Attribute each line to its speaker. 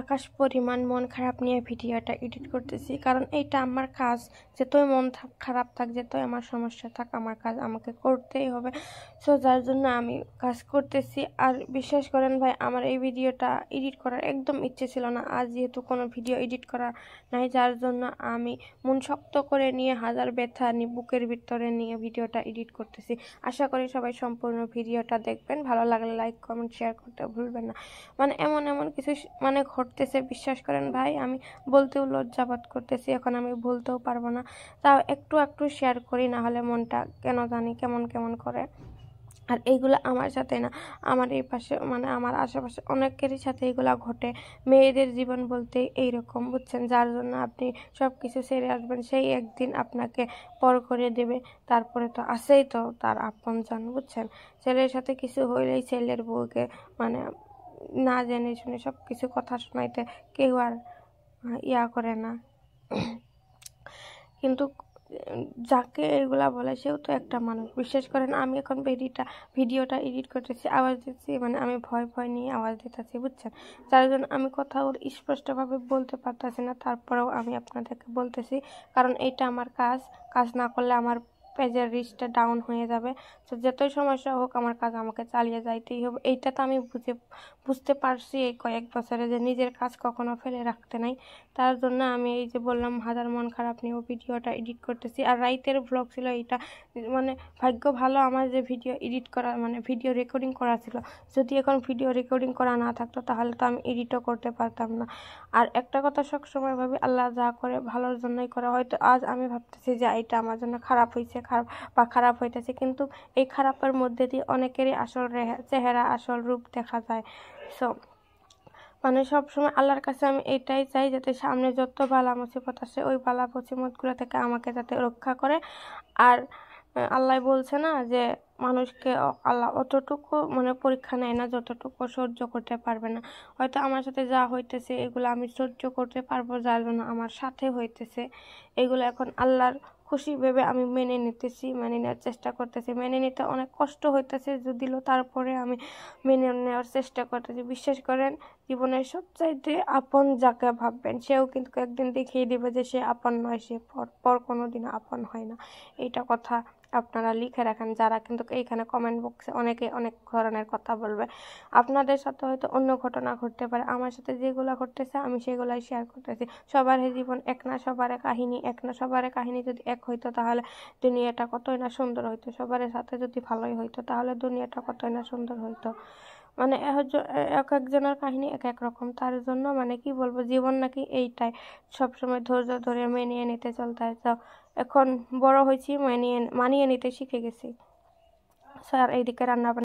Speaker 1: আকাশ পরিমাণ মন খারাপ নিয়ে ভিডিওটা এডিট করতেছি, কারণ এইটা আমার কাজ। যতই মন খারাপ থাক, যতই আমার সমস্যা থাক, আমার কাজ আমাকে করতেই হবে। সো যার জন্য আমি কাজ করতেছি। আর বিশ্বাস করেন ভাই, আমার এই ভিডিওটা এডিট করার একদম ইচ্ছে ছিল না। আজ যেহেতু কোনো ভিডিও এডিট করা নাই, যার জন্য আমি মন শক্ত করে নিয়ে হাজার ব্যথা বুকের ভিতরে নিয়ে ভিডিওটা এডিট করতেছি। আশা করি সবাই সম্পূর্ণ ভিডিওটা দেখবেন। ভালো লাগলে লাইক কমেন্ট শেয়ার করতে ভুলবেন না। এমন কিছু ঘটতেছে, বিশ্বাস করেন ভাই, আমি বলতেও লজ্জাবোধ করতেছি। এখন আমি বলতেও পারবো না, তাও একটু শেয়ার করি, না হলে মনটা কেন জানি কেমন করে। আর এইগুলো আমার সাথে না, আমার এই পাশে আমার আশেপাশে অনেকেরই সাথে এইগুলা ঘটে। মেয়েদের জীবন বলতে এইরকম, বুঝছেন? যার জন্য আপনি সব কিছু ছেড়ে আসবেন, সেই একদিন আপনাকে পর করে দেবে। তারপরে তো আছেই তো তার আপনজন, বুঝছেন? ছেলের সাথে কিছু হইলেই ছেলের বউকে না জেনে শুনে সব কিছু কথা শোনাইতে কেউ আর করে না। কিন্তু যাকে এগুলা বলে সেও তো একটা মানুষ। বিশ্বাস করেন, আমি এখন ভিডিওটা এডিট করতেছি, আওয়াজ দিচ্ছি, আমি ভয় নিয়ে আওয়াজ দিতেছি, বুঝছেন? যার জন্য আমি কথাগুলো স্পষ্টভাবে বলতে পারতেছি না। তারপরেও আমি আপনাদেরকে বলতেছি, কারণ এইটা আমার কাজ না করলে আমার পেজের রিচটা ডাউন হয়ে যাবে। তো যতই সমস্যা হোক, আমার কাজ আমাকে চালিয়ে যাইতেই হবে। এইটা তো আমি বুঝতে পারছি এই কয়েক বছরে, যে নিজের কাজ কখনো ফেলে রাখতে নাই। তার জন্য আমি এই যে বললাম, হাজার মন খারাপ নিয়েও ভিডিওটা এডিট করতেছি। আর রাইতের ব্লগ ছিল এইটা। ভাগ্য ভালো আমার যে ভিডিও এডিট করা ভিডিও রেকর্ডিং করা ছিল। যদি এখন ভিডিও রেকর্ডিং করা না থাকতো, তাহলে তো আমি এডিটও করতে পারতাম না। আর একটা কথা সবসময় ভাবি, আল্লাহ যা করে ভালোর জন্যই করে। হয়তো আজ আমি ভাবতেছি যে এটা আমার জন্য খারাপ হয়েছে, খারাপ হইতেছে, কিন্তু এই খারাপের মধ্যে দিয়ে অনেকেরই আসল চেহারা, আসল রূপ দেখা যায়। সো সবসময় আল্লাহর কাছে আমি এটাই চাই, যাতে সামনে যত বালা মুসিবত আসে, ওই বালা মুসিবতগুলো থেকে আমাকে যাতে রক্ষা করে। আর আল্লাহ বলছে না যে মানুষকে আল্লাহ অতটুকু পরীক্ষা নেয় না যতটুকু সহ্য করতে পারবে না। হয়তো আমার সাথে যা হইতেছে এগুলো আমি সহ্য করতে পারবো, যার জন্য আমার সাথে হইতেছে। এগুলো এখন আল্লাহর খুশি ভেবে আমি মেনে নিতেছি, মেনে নেওয়ার চেষ্টা করতেছি। মেনে নিতে অনেক কষ্ট হইতেছে যদিও, তারপরে আমি মেনে নেওয়ার চেষ্টা করতেছি। বিশ্বাস করেন, জীবনের সবচাইতে আপন যাকে ভাববেন, সেও কিন্তু একদিন দেখিয়ে দিবে যে সে আপন নয়, সে পর কোনোদিনও আপন হয় না। এইটা কথা আপনারা লিখে রাখেন, যারা কিন্তু এইখানে কমেন্ট বক্সে অনেকে অনেক ধরনের কথা বলবে। আপনাদের সাথে হয়তো অন্য ঘটনা ঘটতে পারে, আমার সাথে যেগুলো ঘটতেছে আমি সেগুলাই শেয়ার করতেছি। সবার জীবন এক না, সবার কাহিনী এক না। সবার কাহিনী যদি এক হইতো, তাহলে দুনিয়াটা কতই না সুন্দর হইতো। সবার সাথে যদি ভালোই হইতো, তাহলে দুনিয়াটা কতই না সুন্দর হইতো। এক একজনের কাহিনী এক এক রকম। তার জন্য কি বলবো, জীবন নাকি এইটাই, সবসময় ধৈর্য ধরে মেনিয়ে নিতে চলতে হয়। তো এখন বড় হয়েছি, মানিয়ে নিতে শিখে গেছি। স্যার এইদিকে রান্না